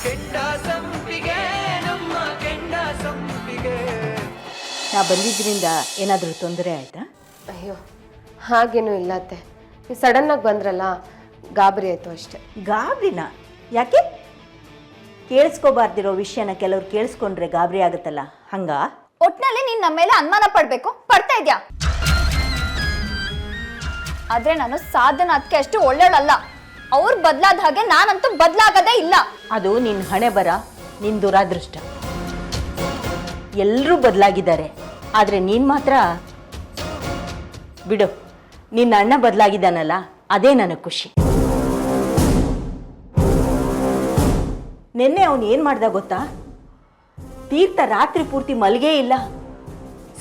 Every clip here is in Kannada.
ಕೆಂಡ ಸಂಪಿಗೆ ನಮ್ಮ ಕೆಂಡ ಸಂಪಿಗೆ. ನಾ ಬಂದಿದ್ದರಿಂದ ಏನಾದರೂ ತೊಂದರೆ ಆಯಿತಾ? ಅಯ್ಯೋ ಹಾಗೇನೂ ಇಲ್ಲ ಅತ್ತೆ, ನೀವು ಸಡನ್ನಾಗಿ ಬಂದ್ರಲ್ಲ ಗಾಬರಿ ಆಯಿತು ಅಷ್ಟೆ. ಗಾಬರಿನಾ? ಯಾಕೆ? ಕೇಳಿಸ್ಕೋಬಾರ್ದಿರೋ ವಿಷಯನ ಕೆಲವ್ರು ಕೇಳಿಸ್ಕೊಂಡ್ರೆ ಗಾಬರಿ ಆಗುತ್ತಲ್ಲ, ಹಂಗ? ಒಟ್ನಲ್ಲಿ ನೀನ್ ನಮ್ಮ ಮೇಲೆ ಅನುಮಾನ ಪಡ್ಬೇಕು, ಪಡ್ತಾ ಇದ್ಯಾ? ಆದ್ರೆ ನಾನು ಸಾಧನ ಅದಕ್ಕೆ ಅಷ್ಟು ಒಳ್ಳೆಯಳಲ್ಲ. ಅವ್ರು ಬದಲಾದ ಹಾಗೆ ನಾನಂತೂ ಬದಲಾಗದೇ ಇಲ್ಲ. ಅದು ನಿನ್ನ ಹಣೆ ಬರ, ನಿನ್ನ ದುರಾದೃಷ್ಟ. ಎಲ್ಲರೂ ಬದಲಾಗಿದ್ದಾರೆ, ಆದರೆ ನೀನು ಮಾತ್ರ ಬಿಡು. ನಿನ್ನ ಅಣ್ಣ ಬದಲಾಗಿದ್ದಾನಲ್ಲ, ಅದೇ ನನಗೆ ಖುಷಿ. ನಿನ್ನೆ ಅವನು ಏನು ಮಾಡ್ದ ಗೊತ್ತಾ? ತೀರ್ಥ ರಾತ್ರಿ ಪೂರ್ತಿ ಮಲ್ಗೇ ಇಲ್ಲ,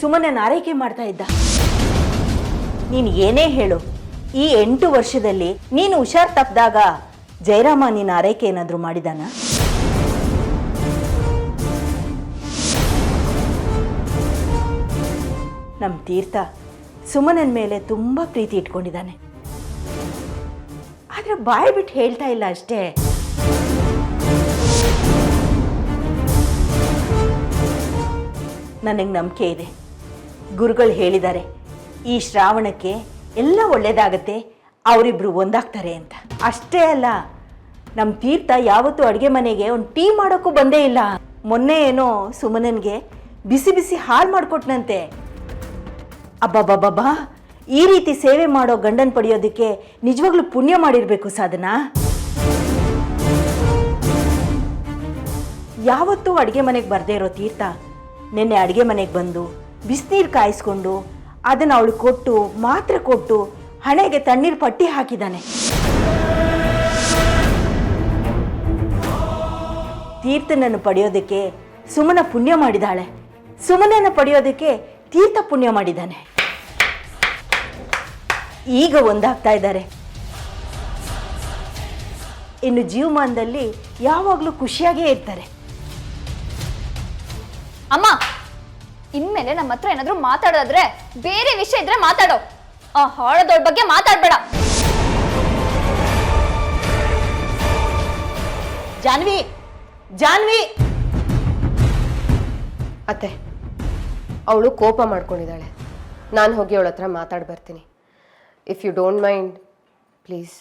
ಸುಮ್ಮನೆ ಆರೈಕೆ ಮಾಡ್ತಾ ಇದ್ದ. ನೀನು ಏನೇ ಹೇಳು, ಈ 8 ವರ್ಷದಲ್ಲಿ ನೀನು ಹುಷಾರ್ ತಪ್ಪಿದಾಗ ಜಯರಾಮ ನೀನು ಆರೈಕೆ ಏನಾದರೂ ಮಾಡಿದಾನ? ನಮ್ಮ ತೀರ್ಥ ಸುಮನನ ಮೇಲೆ ತುಂಬ ಪ್ರೀತಿ ಇಟ್ಕೊಂಡಿದ್ದಾನೆ, ಆದರೆ ಬಾಯಿ ಬಿಟ್ಟು ಹೇಳ್ತಾ ಇಲ್ಲ ಅಷ್ಟೇ. ನನಗೆ ನಂಬಿಕೆ ಇದೆ, ಗುರುಗಳು ಹೇಳಿದ್ದಾರೆ ಈ ಶ್ರಾವಣಕ್ಕೆ ಎಲ್ಲ ಒಳ್ಳೇದಾಗತ್ತೆ, ಅವರಿಬ್ರು ಒಂದಾಗ್ತಾರೆ ಅಂತ. ಅಷ್ಟೇ ಅಲ್ಲ, ನಮ್ಮ ತೀರ್ಥ ಯಾವತ್ತೂ ಅಡುಗೆ ಮನೆಗೆ ಒಂದು ಟೀ ಮಾಡೋಕ್ಕೂ ಬಂದೇ ಇಲ್ಲ. ಮೊನ್ನೆ ಏನೋ ಸುಮನನ್ಗೆ ಬಿಸಿ ಬಿಸಿ ಹಾಲು ಮಾಡಿಕೊಟ್ನಂತೆ. ಅಬ್ಬಬ್ಬಬ್ಬಾ, ಈ ರೀತಿ ಸೇವೆ ಮಾಡೋ ಗಂಡನ ಪಡೆಯೋದಕ್ಕೆ ನಿಜವಾಗ್ಲೂ ಪುಣ್ಯ ಮಾಡಿರಬೇಕು ಸಾಧನಾ. ಯಾವತ್ತೂ ಅಡುಗೆ ಮನೆಗೆ ಬರದೇ ಇರೋ ತೀರ್ಥ ನಿನ್ನೆ ಅಡುಗೆ ಮನೆಗೆ ಬಂದು ಬಿಸಿನೀರು ಕಾಯಿಸ್ಕೊಂಡು ಅದನ್ನು ಅವಳು ಕೊಟ್ಟು, ಮಾತ್ರೆ ಕೊಟ್ಟು, ಹಣೆಗೆ ತಣ್ಣೀರು ಪಟ್ಟಿ ಹಾಕಿದ್ದಾನೆ. ತೀರ್ಥನನ್ನು ಪಡೆಯೋದಕ್ಕೆ ಸುಮನ ಪುಣ್ಯ ಮಾಡಿದಾಳೆ, ಸುಮನನ್ನು ಪಡೆಯೋದಕ್ಕೆ ತೀರ್ಥ ಪುಣ್ಯ ಮಾಡಿದ್ದಾನೆ. ಈಗ ಒಂದಾಗ್ತಾ ಇದ್ದಾರೆ. ಇನ್ನು ಜೀವಮಾನದಲ್ಲಿ ಯಾವಾಗಲೂ ಖುಷಿಯಾಗೇ ಇರ್ತಾರೆ. ಅಮ್ಮ, ಇನ್ಮೇಲೆ ನಮ್ಮ ಹತ್ರ ಏನಾದ್ರೂ ಮಾತಾಡೋದ್ರೆ ಬೇರೆ ವಿಷಯ ಇದ್ರೆ ಮಾತಾಡೋ, ಆ ಹಾಳದೋಳ್ ಬಗ್ಗೆ ಮಾತಾಡ್ಬೇಡ. ಜಾನ್ವಿ, ಜಾನ್ವಿ! ಅತ್ತೆ, ಅವಳು ಕೋಪ ಮಾಡ್ಕೊಂಡಿದ್ದಾಳೆ. ನಾನು ಹೋಗಿ ಅವಳ ಹತ್ರ ಮಾತಾಡಿ ಬರ್ತೀನಿ. If you don't mind please.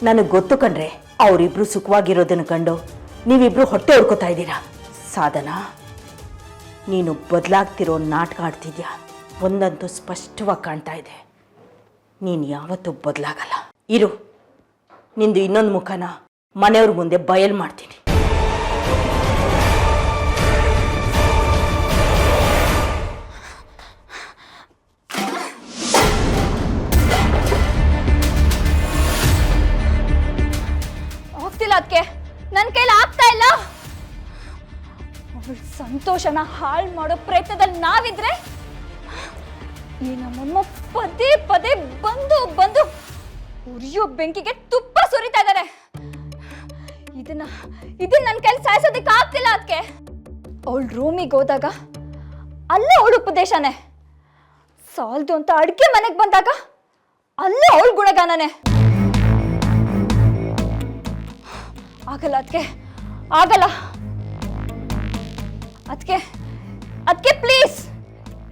ನನಗೆ ಗೊತ್ತು ಕಣ್ರೆ, ಅವರಿಬ್ರು ಸುಖವಾಗಿರೋದನ್ನು ಕಂಡು ನೀವಿಬ್ರು ಹೊಟ್ಟೆ ಹೊಡ್ಕೋತಾ ಇದ್ದೀರಾ. ಸಾಧನಾ, ನೀನು ಬದಲಾಗ್ತಿರೋ ನಾಟಕ ಆಡ್ತಿದ್ಯಾ. ಒಂದಂತೂ ಸ್ಪಷ್ಟವಾಗಿ ಕಾಣ್ತಾ ಇದೆ, ನೀನು ಯಾವತ್ತೂ ಬದಲಾಗಲ್ಲ. ಇರು, ನಿಂದು ಇನ್ನೊಂದು ಮುಖನ ಮನೆಯವ್ರ ಮುಂದೆ ಬಯಲು ಮಾಡ್ತೀನಿ. ಹೋಗ್ತಿಲ್ಲ ಅದಕ್ಕೆ, ನನ್ನ ಕೈಲಿ ಆಗ್ತಾ ಇಲ್ಲ. ಅವಳ ಸಂತೋಷನ ಹಾಳು ಮಾಡೋ ಪ್ರಯತ್ನದಲ್ಲಿ ನಾವಿದ್ರೆ ಈ ನಮ್ಮಮ್ಮ ಪದೇ ಪದೇ ಬಂದು ಬಂದು ಉರಿಯೋ ಬೆಂಕಿಗೆ ತುಪ್ಪ ಸುರಿತಾ ಇದ್ದಾರೆ. ಇದನ್ನ ನನ್ನ ಕೈಲಿ ಸಾಯಿಸೋದಕ್ಕೆ ಆಗ್ತಿಲ್ಲ ಅದಕ್ಕೆ. ಅವಳು ರೂಮಿಗೆ ಹೋದಾಗ ಅಲ್ಲೇ ಅವಳ ಉಪದೇಶನೇ ಸಾಲ್ದು ಅಂತ ಅಡ್ಗೆ ಮನೆಗೆ ಬಂದಾಗ ಅಲ್ಲೇ ಅವಳ ಗುಣಗಾನನೇ. ಆಗಲ್ಲ ಅದಕ್ಕೆ, ಆಗಲ್ಲ ಅದಕ್ಕೆ ಪ್ಲೀಸ್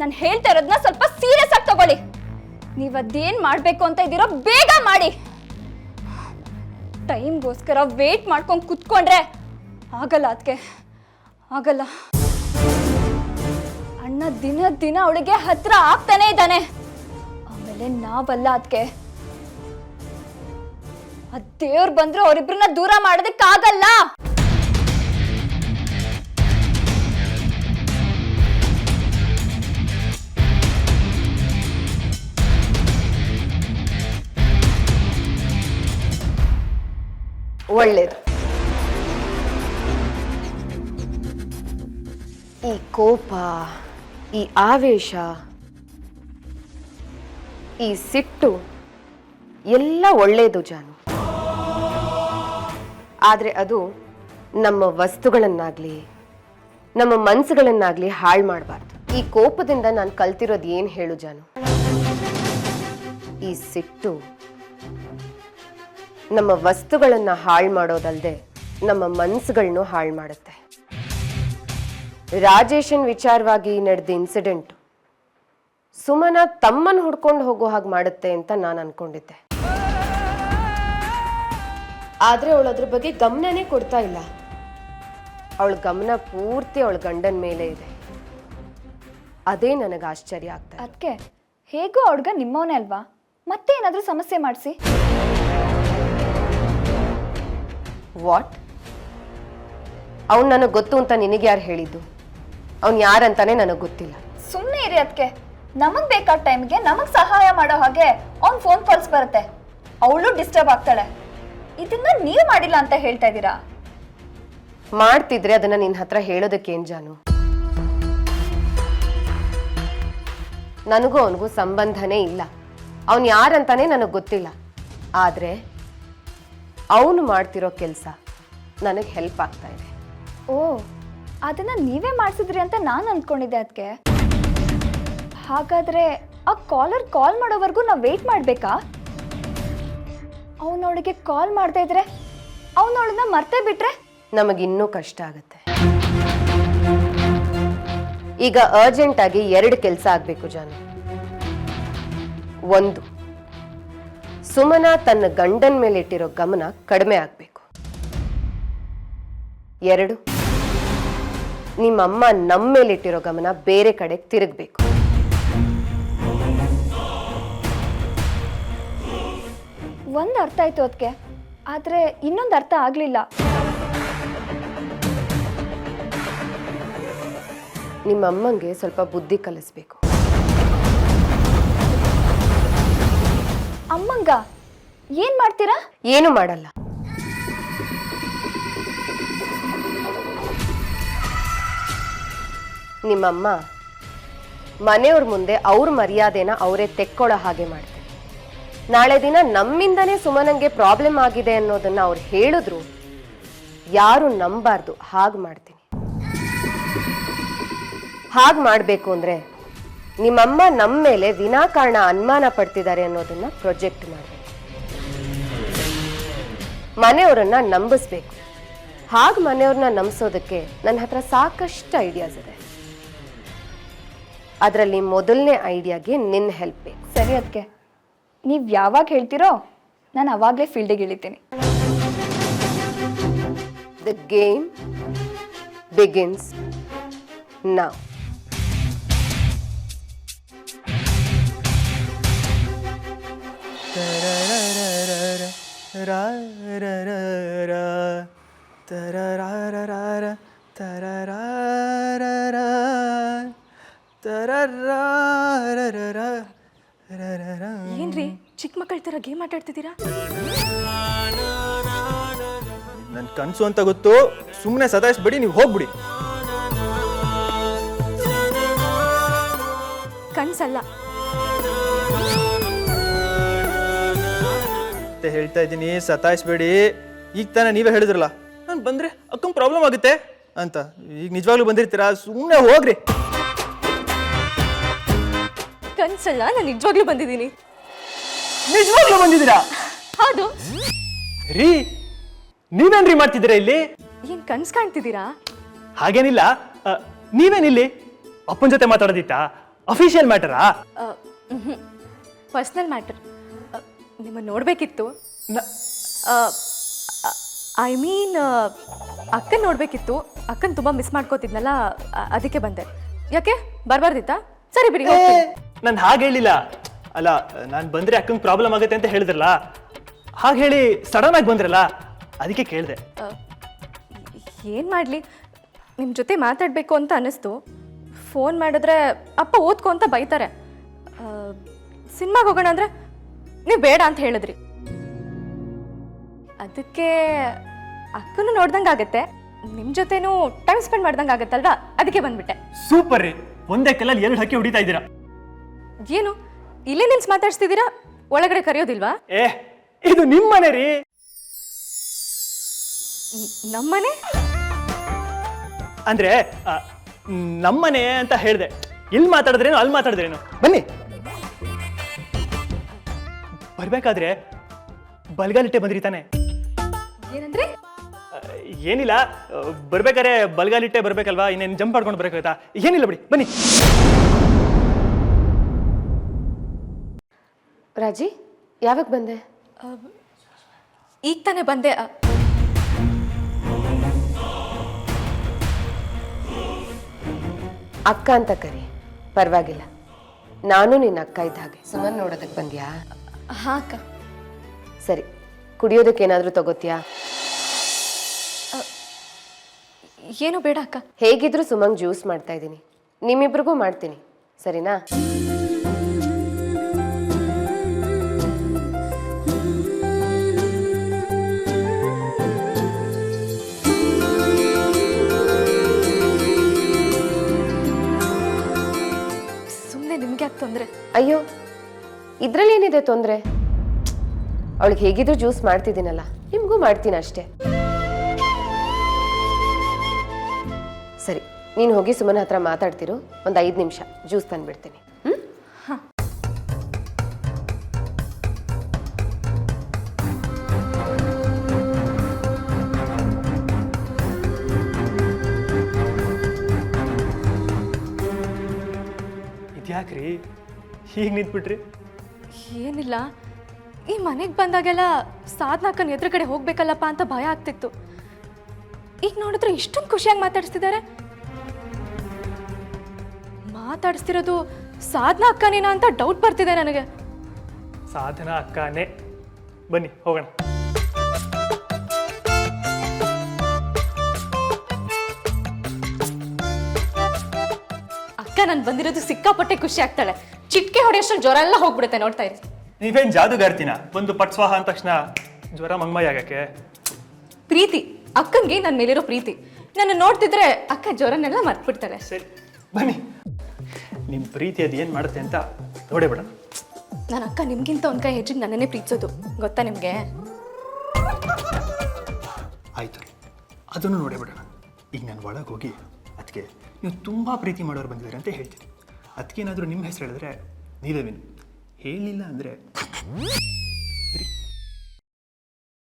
ನಾನು ಹೇಳ್ತಾ ಇರೋದನ್ನ ಸ್ವಲ್ಪ ಸೀರಿಯಸ್ ಆಗಿ ತಗೊಳ್ಳಿ. ನೀವು ಅದೇನ್ ಮಾಡ್ಬೇಕು ಅಂತ ಇದ್ದೀರೋ ಬೇಗ ಮಾಡಿ. ಟೈಮ್ಗೋಸ್ಕರ ವೇಟ್ ಮಾಡ್ಕೊಂಡು ಕುತ್ಕೊಂಡ್ರೆ ಆಗಲ್ಲ ಅದಕ್ಕೆ, ಆಗಲ್ಲ. ಅಣ್ಣ ದಿನ ದಿನ ಅವಳಿಗೆ ಹತ್ರ ಆಗ್ತಾನೆ ಇದ್ದಾನೆ. ಆಮೇಲೆ ನಾವಲ್ಲ ಅದಕ್ಕೆ, ದೇವ್ರು ಬಂದ್ರು ಅವರಿಬ್ರನ್ನ ದೂರ ಮಾಡೋದಕ್ಕಾಗಲ್ಲ. ಒಳ್ಳೇದು. ಈ ಕೋಪ, ಈ ಆವೇಶ, ಈ ಸಿಟ್ಟು ಎಲ್ಲ ಒಳ್ಳೆಯದು ಜಾನು. ಆದರೆ ಅದು ನಮ್ಮ ವಸ್ತುಗಳನ್ನಾಗ್ಲಿ ನಮ್ಮ ಮನಸ್ಸುಗಳನ್ನಾಗ್ಲಿ ಹಾಳು ಮಾಡಬಾರ್ದು. ಈ ಕೋಪದಿಂದ ನಾನು ಕಲ್ತಿರೋದು ಏನು ಹೇಳು ಜಾನು? ಈ ಈ ಸಿಟ್ಟು ನಮ್ಮ ವಸ್ತುಗಳನ್ನ ಹಾಳು ಮಾಡೋದಲ್ಲದೆ ನಮ್ಮ ಮನಸ್ಸುಗಳನ್ನು ಹಾಳು ಮಾಡುತ್ತೆ. ರಾಜೇಶನ್ ವಿಚಾರವಾಗಿ ನಡೆದ ಇನ್ಸಿಡೆಂಟ್ ಸುಮನ ತಮ್ಮನ್ನು ಹುಡ್ಕೊಂಡು ಹೋಗೋ ಹಾಗೆ ಮಾಡುತ್ತೆ ಅಂತ ನಾನು ಅನ್ಕೊಂಡಿದ್ದೆ. ಆದ್ರೆ ಅವಳು ಅದ್ರ ಬಗ್ಗೆ ಗಮನನೇ ಕೊಡ್ತಾ ಇಲ್ಲ. ಅವಳ ಗಮನ ಪೂರ್ತಿ ಅವಳ ಗಂಡನ ಮೇಲೆ ಇದೆ. ಅದೇ ನನಗೆ ಆಶ್ಚರ್ಯ ಆಗ್ತದೆ. ಅದಕ್ಕೆ ಹೇಗೋ ಹುಡುಗ ನಿಮ್ಮವನೇ ಅಲ್ವಾ, ಮತ್ತೆ ಏನಾದರೂ ಸಮಸ್ಯೆ ಮಾಡಿಸಿ. ವಾಟ್? ಅವ್ನು ನನಗೆ ಗೊತ್ತು ಅಂತ ನಿನಗೆ ಯಾರು ಹೇಳಿದ್ದು? ಅವ್ನು ಯಾರಂತಾನೆ ನನಗೆ ಗೊತ್ತಿಲ್ಲ. ಸುಮ್ಮನೆ ಇರಿ. ಅದಕ್ಕೆ ನಮಗೆ ಬೇಕಾದ ಟೈಮ್ಗೆ ನಮಗೆ ಸಹಾಯ ಮಾಡೋ ಹಾಗೆ ಅವ್ನು ಫೋನ್ ಕಾಲ್ಸ್ ಬರುತ್ತೆ, ಅವಳು ಡಿಸ್ಟರ್ಬ್ ಆಗ್ತಾಳೆ. ಇದನ್ನ ನೀವು ಮಾಡಿಲ್ಲ ಅಂತ ಹೇಳ್ತಾ ಇದ್ದೀರಾ? ಮಾಡ್ತಿದ್ರೆ ಅದನ್ನ ನಿನ್ನ ಹತ್ರ ಹೇಳೋದಕ್ಕೇನು ಜಾನು? ನನಗೂ ಅವನಿಗೂ ಸಂಬಂಧನೇ ಇಲ್ಲ. ಅವನು ಯಾರಂತಾನೆ ನನಗೆ ಗೊತ್ತಿಲ್ಲ. ಆದರೆ ಅವನು ಮಾಡ್ತಿರೋ ಕೆಲಸ ನನಗೆ ಹೆಲ್ಪ್ ಆಗ್ತಾ ಇದೆ. ಓ, ಅದನ್ನ ನೀವೇ ಮಾಡಿಸಿದ್ರಿ ಅಂತ ನಾನು ಅಂದ್ಕೊಂಡಿದ್ದೆ. ಅದಕ್ಕೆ ಹಾಗಾದ್ರೆ ಆ ಕಾಲರ್ ಕಾಲ್ ಮಾಡೋವರೆಗೂ ನಾವು ವೇಟ್ ಮಾಡಬೇಕಾ? ಅವನವಳಿಗೆ ಕಾಲ್ ಮಾಡದೇ ಇದ್ರೆ ಅವನವಳನ್ನ ಮರ್ತೇ ಬಿಟ್ರೆ ನಮಗಿನ್ನೂ ಕಷ್ಟ ಆಗುತ್ತೆ. ಈಗ ಅರ್ಜೆಂಟ್ ಆಗಿ 2 ಕೆಲಸ ಆಗಬೇಕು ಜಾನು. 1, ಸುಮನ ತನ್ನ ಗಂಡನ ಮೇಲೆ ಇಟ್ಟಿರೋ ಗಮನ ಕಡಿಮೆ ಆಗಬೇಕು. 2, ನಿಮ್ಮಮ್ಮ ನಮ್ಮ ಮೇಲಿಟ್ಟಿರೋ ಗಮನ ಬೇರೆ ಕಡೆ ತಿರುಗಬೇಕು. ಒಂದು ಅರ್ಥ ಆಯ್ತು ಅದಕ್ಕೆ, ಆದರೆ ಇನ್ನೊಂದು ಅರ್ಥ ಆಗಲಿಲ್ಲ. ನಿಮ್ಮಮ್ಮಂಗೆ ಸ್ವಲ್ಪ ಬುದ್ಧಿ ಕಲಿಸ್ಬೇಕು. ಅಮ್ಮಂಗ ಏನ್ ಮಾಡ್ತೀರಾ? ಏನು ಮಾಡಲ್ಲ. ನಿಮ್ಮಮ್ಮ ಮನೆಯವ್ರ ಮುಂದೆ ಅವ್ರ ಮರ್ಯಾದೆನ ಅವರೇ ತೆಕ್ಕೊಳ್ಳೋ ಹಾಗೆ ಮಾಡ್ತಾರೆ. ನಾಳೆ ದಿನ ನಮ್ಮಿಂದನೇ ಸುಮನಂಗೆ ಪ್ರಾಬ್ಲಮ್ ಆಗಿದೆ ಅನ್ನೋದನ್ನ ಅವ್ರು ಹೇಳಿದ್ರು ಯಾರು ನಂಬಾರ್ದು. ಹಾಗೆ ಮಾಡ್ತೀನಿ. ಹಾಗೆ ಮಾಡಬೇಕು ಅಂದ್ರೆ ನಿಮ್ಮಮ್ಮ ನಮ್ಮ ಮೇಲೆ ವಿನಾಕಾರಣ ಅನುಮಾನ ಪಡ್ತಿದ್ದಾರೆ ಅನ್ನೋದನ್ನ ಪ್ರೊಜೆಕ್ಟ್ ಮಾಡಬೇಕು. ಮನೆಯವರನ್ನ ನಂಬಿಸ್ಬೇಕು. ಹಾಗೆ ಮನೆಯವ್ರನ್ನ ನಂಬಿಸೋದಕ್ಕೆ ನನ್ನ ಹತ್ರ ಸಾಕಷ್ಟು ಐಡಿಯಾಸ್ ಇದೆ. ಅದರಲ್ಲಿ ಮೊದಲನೇ ಐಡಿಯಾಗೆ ನಿನ್ನ ಹೆಲ್ಪ್ ಬೇಕು. ಸರಿ, ಅದಕ್ಕೆ ನೀವು ಯಾವಾಗ ಹೇಳ್ತೀರೋ ನಾನು ಅವಾಗಲೇ ಫೀಲ್ಡಿಗೆ ಇಳಿತೀನಿ. The game begins now. ಏನ್ರಿ ಚಿಕ್ಕ ಮಕ್ಕಳ ತರ ಗೇಮ್ ಆಟಾಡ್ತಿದ್ದೀರಾ? ನನ್ನ ಕನಸು ಅಂತ ಗೊತ್ತು, ಸುಮ್ಮನೆ ಸತಾಯಿಸ್ಬೇಡಿ, ನೀವು ಹೋಗ್ಬಿಡಿ. ಕನ್ಸಲ್ಲ ಮತ್ತೆ ಹೇಳ್ತಾ ಇದ್ದೀನಿ, ಸತಾಯಿಸ್ಬೇಡಿ. ಈಗ ತಾನೇ ನೀವೇ ಹೇಳಿದ್ರಲ್ಲ ನಾನು ಬಂದ್ರೆ ಅಕ್ಕಂಗೆ ಪ್ರಾಬ್ಲಮ್ ಆಗುತ್ತೆ ಅಂತ. ಈಗ ನಿಜವಾಗ್ಲೂ ಬಂದಿರ್ತೀರಾ? ಸುಮ್ಮನೆ ಹೋಗ್ರಿ. ಕನ್ಸಲ್ಲ, ನಾನು ನಿಜವಾಗ್ಲೂ ಬಂದಿದ್ದೀನಿ. ನಿಜವಾಗ್ಲೂ ಬಂದಿದ್ದೀರಾ? ಹೌದು. ರೀ ನೀವೇನ್ರಿ ಮಾಡ್ತಿದ್ದೀರಾ ಇಲ್ಲಿ? ಏನ್ ಕನ್ಸ್ ಕಾಣ್ತಿದ್ದೀರಾ? ಹಾಗೇನಿಲ್ಲ. ನೀವೇನಿಲ್ಲಿ? ಅಪ್ಪನ ಜೊತೆ ಮಾತಾಡೋದಿತ್ತಾ? ಅಫಿಷಿಯಲ್ ಮ್ಯಾಟರಾ? Personal matter. ನಿಮ್ಮ ನೋಡ್ಬೇಕಿತ್ತು. ಐ ಮೀನ್ ಅಕ್ಕನ ನೋಡ್ಬೇಕಿತ್ತು. ಅಕ್ಕನ ತುಂಬ ಮಿಸ್ ಮಾಡ್ಕೋತಿದ್ನಲ್ಲ, ಅದಕ್ಕೆ ಬಂದೆ. ಯಾಕೆ ಬರಬಾರ್ದಿತ್ತಾ? ಸರಿ ಬಿಡಿ. ನಾನು ಹಾಗೆ ಹೇಳಿಲ್ಲ. ಅಲ್ಲ, ನಾನು ಬಂದ್ರೆ ಅಕ್ಕಂಗೆ ಪ್ರಾಬ್ಲಮ್ ಆಗುತ್ತೆ ಅಂತ ಹೇಳಿದ್ರಲ್ಲ, ಹಾಗೆ ಹೇಳಿ ಸಡನ್ ಆಗಿ ಬಂದ್ರಲ್ಲ, ಅದಕ್ಕೆ ಕೇಳಿದೆ. ಏನು ಮಾಡಲಿ, ನಿಮ್ಮ ಜೊತೆ ಮಾತಾಡಬೇಕು ಅಂತ ಅನ್ನಿಸ್ತು. ಫೋನ್ ಮಾಡಿದ್ರೆ ಅಪ್ಪ ಓದ್ಕೊ ಅಂತ ಬೈತಾರೆ. ಸಿನಿಮಾಗೆ ಹೋಗೋಣ ಅಂದರೆ ನೀವು ಬೇಡ ಅಂತ ಹೇಳಿದ್ರಿ. ಅದಕ್ಕೆ ಅಕ್ಕನೂ ನೋಡ್ದಂಗೆ ಆಗತ್ತೆ, ನಿಮ್ಮ ಜೊತೆನೂ ಟೈಮ್ ಸ್ಪೆಂಡ್ ಮಾಡ್ದಂಗೆ ಆಗತ್ತಲ್ವಾ, ಅದಕ್ಕೆ ಬಂದ್ಬಿಟ್ಟೆ. ಸೂಪರ್ ರೀ, ಒಂದೇ ಕಲ್ಲಲ್ಲಿ 2 ಹಕ್ಕಿ ಹೊಡಿತಾ ಇದ್ದೀರಾ. ಏನು ಇಲ್ಲೇ ನಿಲ್ಸಿ ಮಾತಾಡ್ಸ್ತಿದ್ದೀರಾ? ಒಳಗಡೆ ಕರೆಯೋದಿಲ್ವಾ? ಇದು ನಿಮ್ಮನೆ ರೀ. ನಮ್ಮನೆ ಅಂದ್ರೆ ನಮ್ಮನೆ ಅಂತ ಹೇಳಿದೆ. ಇಲ್ಲಿ ಮಾತಾಡಿದ್ರೇನು ಅಲ್ಲಿ ಮಾತಾಡಿದ್ರೇನು? ಬನ್ನಿ. ಬರಬೇಕಾದ್ರೆ ಬಲ್ಗಾಲಿಟ್ಟೆ ಬಂದ್ರಿ ತಾನೆ? ಏನಂದ್ರೆ? ಏನಿಲ್ಲ, ಬರ್ಬೇಕಾದ್ರೆ ಬಲ್ಗಾಲಿಟ್ಟೆ ಬರ್ಬೇಕಲ್ವಾ, ಇನ್ನೇನು ಜಂಪ್ ಮಾಡ್ಕೊಂಡು ಬರಬೇಕಾಯ್ತಾ? ಏನಿಲ್ಲ ಬಿಡಿ, ಬನ್ನಿ. ರಾಜಿ, ಯಾವಾಗ ಬಂದೆ? ಈಗ ತಾನೇ ಬಂದೆ. ಅಕ್ಕ ಅಂತ ಕರಿ, ಪರವಾಗಿಲ್ಲ. ನಾನು ನಿನ್ನ ಅಕ್ಕ ಇದ್ದ ಹಾಗೆ. ಸುಮನ್ ನೋಡೋದಕ್ಕೆ ಬಂದ್ಯಾ? ಹಾಂ ಅಕ್ಕ. ಸರಿ, ಕುಡಿಯೋದಕ್ಕೆ ಏನಾದರೂ ತಗೋತೀಯಾ? ಏನೂ ಬೇಡ ಅಕ್ಕ. ಹೇಗಿದ್ರು ಸುಮಂಗ್ ಜ್ಯೂಸ್ ಮಾಡ್ತಾ ಇದ್ದೀನಿ, ನಿಮ್ಮಿಬ್ರಿಗೂ ಮಾಡ್ತೀನಿ, ಸರಿನಾ? ಸುಮ್ಮನೆ ನಿಮ್ಗೆ ಯಾಕೆ ತೊಂದರೆ? ಅಯ್ಯೋ, ಇದ್ರಲ್ಲಿ ಏನಿದೆ ತೊಂದರೆ? ಅವಳಿಗೆ ಹೇಗಿದ್ರು ಜ್ಯೂಸ್ ಮಾಡ್ತಿದ್ದೀನಲ್ಲ, ನಿಮಗೂ ಮಾಡ್ತೀನಿ ಅಷ್ಟೇ. ಸರಿ, ನೀನು ಹೋಗಿ ಸುಮನ್ ಹತ್ರ ಮಾತಾಡ್ತಿರು, ಒಂದು 5 ನಿಮಿಷ ಜ್ಯೂಸ್ ತಂದ್ಬಿಡ್ತೀನಿ. ಇದ್ಯಾಕ್ರಿ ಹೀಗೆ ನಿಂತ್ಬಿಟ್ರಿ? ಏನಿಲ್ಲ, ಈ ಮನೆಗೆ ಬಂದಾಗೆಲ್ಲ ಸಾಧನಾಕನ ಎದುರುಗಡೆ ಹೋಗ್ಬೇಕಲ್ಲಪ್ಪ ಅಂತ ಭಯ ಆಗ್ತಿತ್ತು. ಈಗ ನೋಡಿದ್ರೆ ಇಷ್ಟೊಂದು ಖುಷಿಯಾಗಿ ಮಾತಾಡಿಸ್ತಿದ್ದಾರೆ. ಮಾತಾಡಿಸ್ತಿರೋದು ಸಾಧನಾ ಅಕ್ಕನೇನಾ ಅಂತ ಡೌಟ್ ಬರ್ತಿದೆ ನನಗೆ. ಸಾಧನಾ ಅಕ್ಕನೇ, ಬನ್ನಿ ಹೋಗೋಣ. ಅಕ್ಕ ನಾನು ಬಂದಿರೋದು ಸಿಕ್ಕಾಪಟ್ಟೆ ಖುಷಿ ಆಗ್ತಾಳೆ. ಚಿಟ್ಕೆ ಹೊಡೆಯೋಷ್ಟು ಜ್ವರ ಎಲ್ಲ ಹೋಗ್ಬಿಡುತ್ತೆ, ನೋಡ್ತಾ ಇರಿ. ನೀವೇನು ಜಾದುಗಾರ್ತಿನ? ಒಂದು ಪಟ್ಸ್ವಾಹ ಅಂದ ತಕ್ಷಣ ಜ್ವರ ಮಂಗ್ಮೈ ಆಗಕ್ಕೆ? ಪ್ರೀತಿ, ಅಕ್ಕಂಗೆ ನನ್ನ ಮೇಲಿರೋ ಪ್ರೀತಿ. ನನ್ನ ನೋಡ್ತಿದ್ರೆ ಅಕ್ಕ ಜ್ವರನೆಲ್ಲ ಮರ್ತ್ಬಿಡ್ತಾಳೆ. ಸರಿ ಬನ್ನಿ, ನಿಮ್ಮ ಪ್ರೀತಿ ಅದು ಏನು ಮಾಡುತ್ತೆ ಅಂತ ನೋಡೇ ಬಿಡ. ನನ್ನ ಅಕ್ಕ ನಿಮ್ಗಿಂತ ಒಂದು ಕೈ ಹೆಚ್ಚಿಗೆ ನನ್ನನ್ನೇ ಪ್ರೀತಿಸೋದು, ಗೊತ್ತಾ ನಿಮಗೆ? ಆಯಿತು, ಅದನ್ನು ನೋಡೇ ಬಿಡೋಣ. ಈಗ ನಾನು ಒಳಗೆ ಹೋಗಿ ಅದಕ್ಕೆ ನೀವು ತುಂಬ ಪ್ರೀತಿ ಮಾಡೋರು ಬಂದಿದ್ದಾರೆ ಅಂತ ಹೇಳ್ತೀನಿ. ಅದಕ್ಕೇನಾದರೂ ನಿಮ್ಮ ಹೆಸರು ಹೇಳಿದ್ರೆ ನೀಲವೇನು, ಹೇಳಿಲ್ಲ ಅಂದರೆ